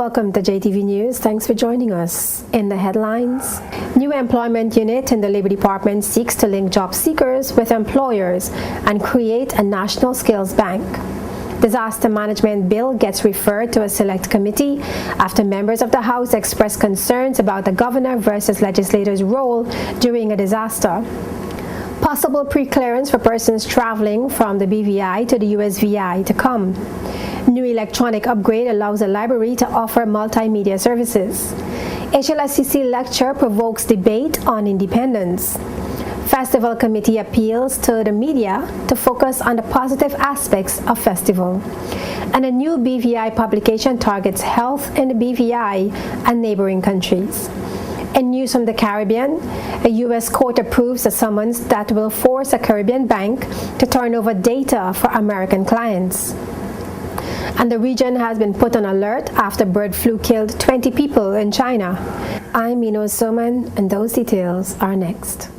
Welcome to JTV News. Thanks for joining us. In the headlines, new employment unit in the Labor Department seeks to link job seekers with employers and create a national skills bank. Disaster management bill gets referred to a select committee after members of the House expressed concerns about the governor versus legislators' role during a disaster. Possible pre-clearance for persons traveling from the BVI to the USVI to come. New electronic upgrade allows the library to offer multimedia services. HLSCC lecture provokes debate on independence. Festival committee appeals to the media to focus on the positive aspects of festival. And a new BVI publication targets health in the BVI and neighboring countries. In news from the Caribbean, a U.S. court approves a summons that will force a Caribbean bank to turn over data for American clients. And the region has been put on alert after bird flu killed 20 people in China. I'm Mino Soman, and those details are next.